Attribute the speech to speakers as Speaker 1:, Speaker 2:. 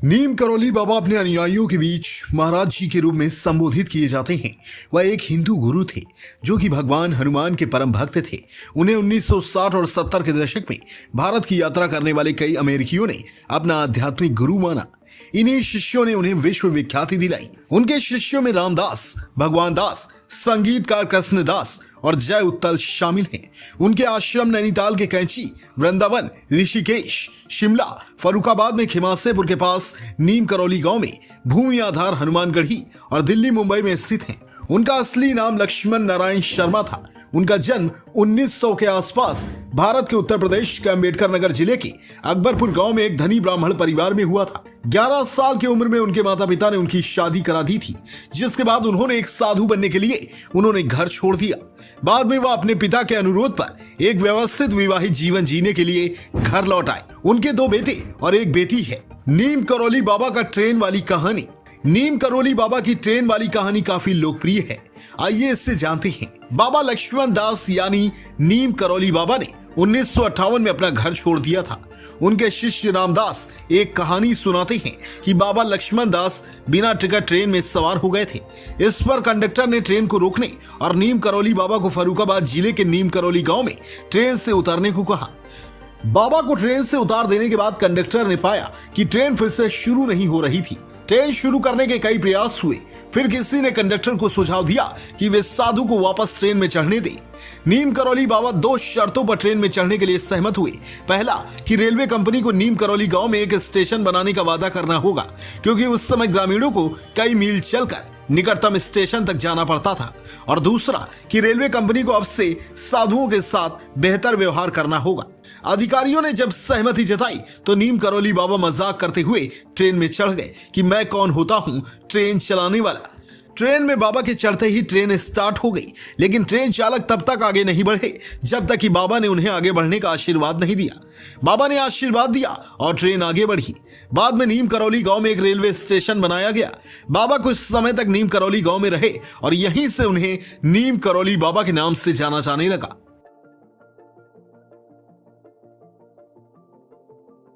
Speaker 1: नीम करौली बाबा अपने अनुयायियों के बीच महाराज जी के रूप में संबोधित किए जाते हैं। वह एक हिंदू गुरु थे जो कि भगवान हनुमान के परम भक्त थे। उन्हें 1960 और 70 के दशक में भारत की यात्रा करने वाले कई अमेरिकियों ने अपना आध्यात्मिक गुरु माना। इन्हीं शिष्यों ने उन्हें विश्व विख्याति दिलाई। उनके शिष्यों में रामदास, भगवान दास, संगीतकार कृष्णदास और जय उत्तल शामिल हैं। उनके आश्रम नैनीताल के कैंची, वृंदावन, ऋषिकेश, शिमला, फरुखाबाद में खिमासेपुर के पास नीम करौली गांव में, भूमि आधार हनुमानगढ़ी और दिल्ली मुंबई में स्थित हैं। उनका असली नाम लक्ष्मण नारायण शर्मा था। उनका जन्म 1900 के आसपास भारत के उत्तर प्रदेश के अम्बेडकर नगर जिले के अकबरपुर गांव में एक धनी ब्राह्मण परिवार में हुआ था। 11 साल की उम्र में उनके माता पिता ने उनकी शादी करा दी थी, जिसके बाद उन्होंने एक साधु बनने के लिए उन्होंने घर छोड़ दिया। बाद में वह अपने पिता के अनुरोध पर एक व्यवस्थित विवाहित जीवन जीने के लिए घर लौट आए। उनके 2 बेटे और एक बेटी है। नीम करौली बाबा का ट्रेन वाली कहानी। नीम करौली बाबा की ट्रेन वाली कहानी काफी लोकप्रिय है। आइए इससे जानते हैं। बाबा लक्ष्मण दास यानी नीम करौली बाबा ने 1958 में अपना घर छोड़ दिया था। उनके शिष्य रामदास एक कहानी सुनाते हैं कि बाबा लक्ष्मण दास बिना टिकट ट्रेन में सवार हो गए थे। इस पर कंडक्टर ने ट्रेन को रोकने और नीम करौली बाबा को फरुखाबाद जिले के नीम करौली गांव में ट्रेन से उतरने को कहा। बाबा को ट्रेन से उतार देने के बाद कंडक्टर ने पाया कि ट्रेन फिर से शुरू नहीं हो रही थी। ट्रेन शुरू करने के कई प्रयास हुए। फिर किसी ने कंडक्टर को सुझाव दिया कि वे साधु को वापस ट्रेन में चढ़ने दें। नीम करौली बाबा 2 शर्तों पर ट्रेन में चढ़ने के लिए सहमत हुए। पहला कि रेलवे कंपनी को नीम करौली गांव में एक स्टेशन बनाने का वादा करना होगा, क्योंकि उस समय ग्रामीणों को कई मील चलकर निकटतम स्टेशन तक जाना पड़ता था। और दूसरा कि रेलवे कंपनी को अब से साधुओं के साथ बेहतर व्यवहार करना होगा। अधिकारियों ने जब सहमति जताई तो नीम करौली बाबा मजाक करते हुए ट्रेन में चढ़ गए कि मैं कौन होता हूं ट्रेन चलाने वाला। ट्रेन में बाबा के चढ़ते ही ट्रेन स्टार्ट हो गई, लेकिन ट्रेन चालक तब तक आगे नहीं बढ़े जब तक कि बाबा ने उन्हें आगे बढ़ने का आशीर्वाद नहीं दिया। बाबा ने आशीर्वाद दिया और ट्रेन आगे बढ़ी। बाद में नीम करौली गांव में एक रेलवे स्टेशन बनाया गया। बाबा कुछ समय तक नीम करौली गांव में रहे और यहीं से उन्हें नीम करौली बाबा के नाम से जाना जाने लगा।